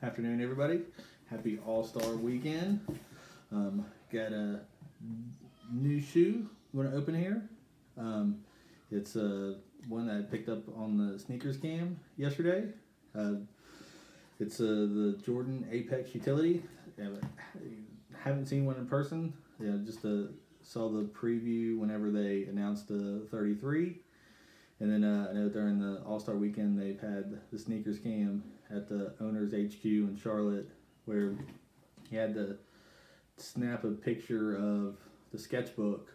Afternoon, everybody. Happy All-Star Weekend. Got a new shoe I'm going to open here. It's one that I picked up on the SNKRS Cam yesterday. It's the Jordan Apex Utility. Haven't seen one in person. Just saw the preview whenever they announced the 33. And then I know during the All-Star Weekend they've had the SNKRS Cam at the owner's HQ in Charlotte, where he had to snap a picture of the sketchbook.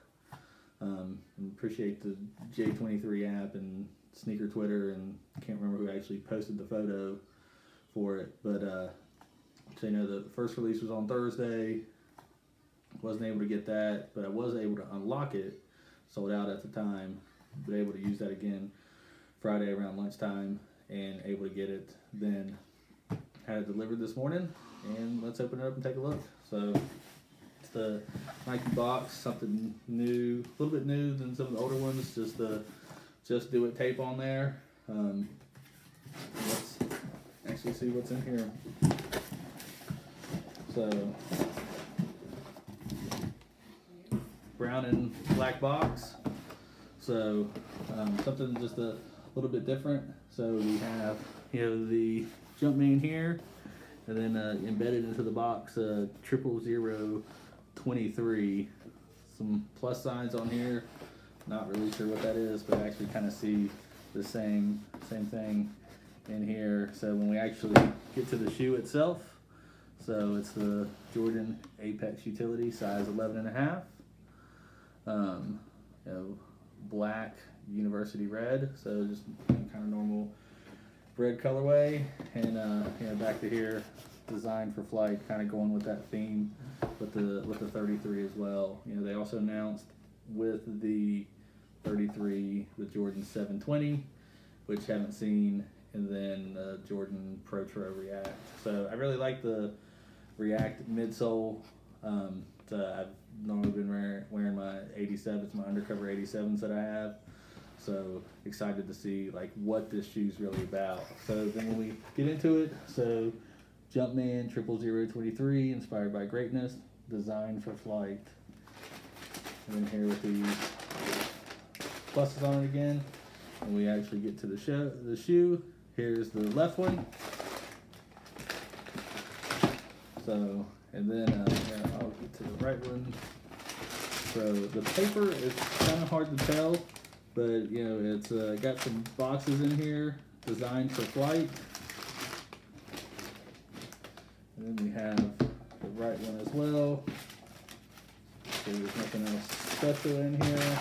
And appreciate the J23 app and sneaker Twitter, and can't remember who actually posted the photo for it. But so the first release was on Thursday. Wasn't able to get that, but I was able to unlock it. Sold out at the time. But able to use that again Friday around lunchtime, and able to get it then. Had it delivered this morning, and let's open it up and take a look. So it's the Nike box, something new, a little bit new than some of the older ones. Just the Just Do It tape on there. Let's actually see what's in here. So brown and black box. So something just a little bit different. So we have the Jumpman here, and then embedded into the box 00023. Some plus signs on here. Not really sure what that is, but I actually kind of see the same thing in here. So when we actually get to the shoe itself, so it's the Jordan Apex Utility, size 11.5. Black university red, so just kind of normal red colorway, and back to here, designed for flight, kind of going with that theme with the 33 as well. They also announced with the 33 the Jordan 720, which haven't seen, and then Jordan Pro React. So I really like the React midsole. I've normally been wearing my 87s, my undercover 87s that I have. So excited to see what this shoe's really about. So then when we get into it, so Jumpman 00023, inspired by greatness, designed for flight. And then here with these pluses on it again. And we actually get to the shoe. Here's the left one. So, and then I'll get to the right one. So the paper is kind of hard to tell, but it's got some boxes in here designed for flight. And then we have the right one as well. So there's nothing else special in here.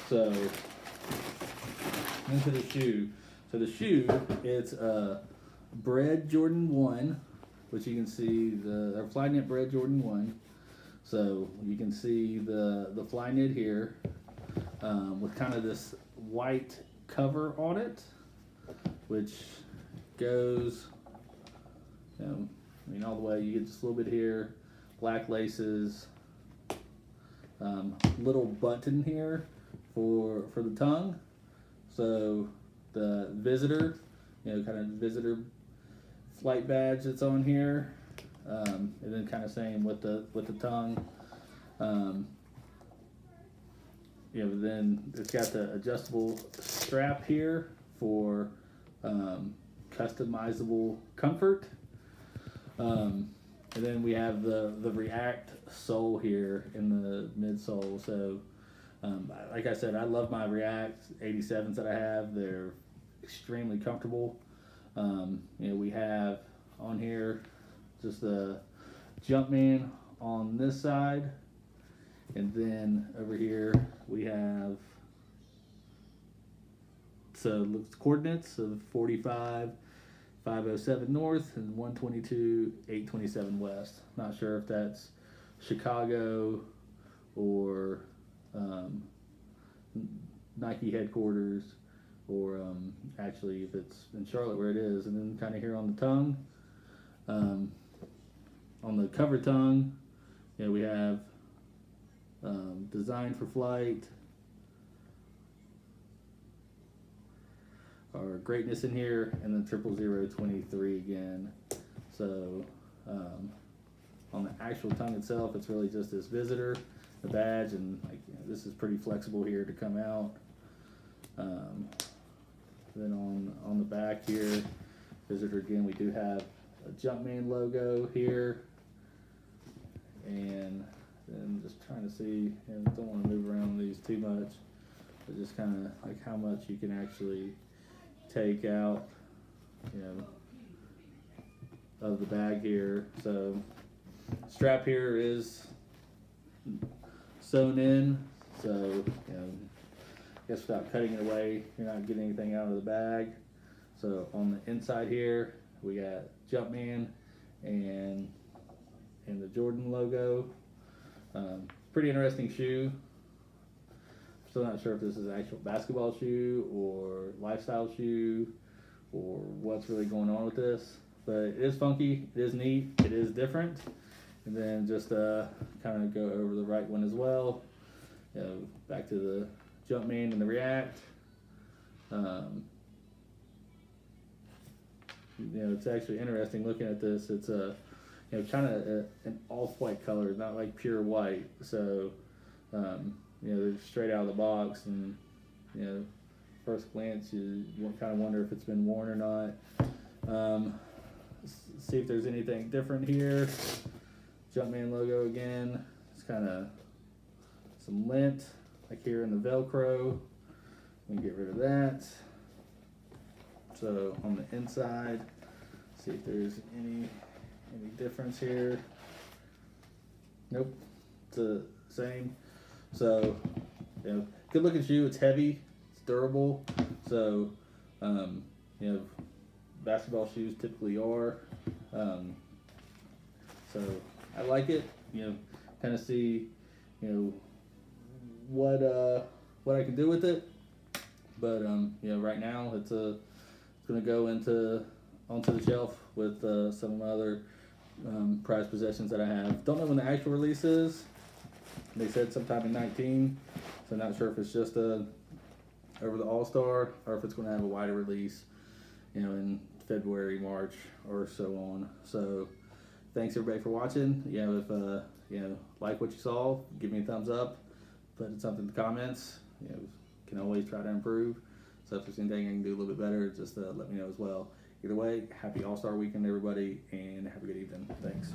So into the shoe. So the shoe, it's a Bred Jordan 1. Which you can see the Flyknit Bred Jordan 1. So you can see the Flyknit here with kind of this white cover on it, which goes, all the way. You get just a little bit here, black laces, little button here for the tongue. So the visitor, kind of visitor flight badge that's on here, and then kind of same with the tongue. Then it's got the adjustable strap here for customizable comfort. And then we have the React sole here in the midsole. So like I said, I love my React 87s that I have. They're extremely comfortable. We have on here just the Jumpman on this side, and then over here we have coordinates of 45,507 north and 122,827 west. Not sure if that's Chicago or Nike headquarters, or actually if it's in Charlotte where it is. And then kind of here on the tongue, on the cover tongue, we have designed for flight, our greatness in here, and then 00023 again. So on the actual tongue itself, it's really just this visitor, the badge, and like, you know, this is pretty flexible here to come out. Then on the back here, visitor again, we do have a Jumpman logo here, and then just trying to see, and don't want to move around these too much, but just kind of like how much you can actually take out, you know, of the bag here. So strap here is sewn in, so you know, I guess without cutting it away, you're not getting anything out of the bag. So on the inside here, we got Jumpman and the Jordan logo. Pretty interesting shoe. Still not sure if this is an actual basketball shoe or lifestyle shoe or what's really going on with this, but it is funky, it is neat, it is different. And then just kind of go over the right one as well. You know, back to the Jumpman and the React. You know, it's actually interesting looking at this. It's a, you know, kind of an off-white color, not like pure white. So, you know, they're straight out of the box, and you know, first glance you kind of wonder if it's been worn or not. See if there's anything different here. Jumpman logo again. It's kind of some lint like here in the Velcro. We can get rid of that. So on the inside, see if there's any difference here. Nope, it's the same. So, you know, good looking shoe. It's heavy, it's durable. So, you know, basketball shoes typically are. So I like it. You know, kind of see, you know, what I can do with it. But you know, right now it's going to go onto the shelf with some of my other prized possessions that I have. Don't know when the actual release is. They said sometime in 19, so not sure if it's just over the All-Star or if it's going to have a wider release, you know, in February, March, or so on. So thanks everybody for watching. You know, if you know, like what you saw, give me a thumbs up, put something in the comments. You know, can always try to improve. So if there's anything I can do a little bit better, just let me know as well. Either way, happy All-Star Weekend, everybody, and have a good evening. Thanks.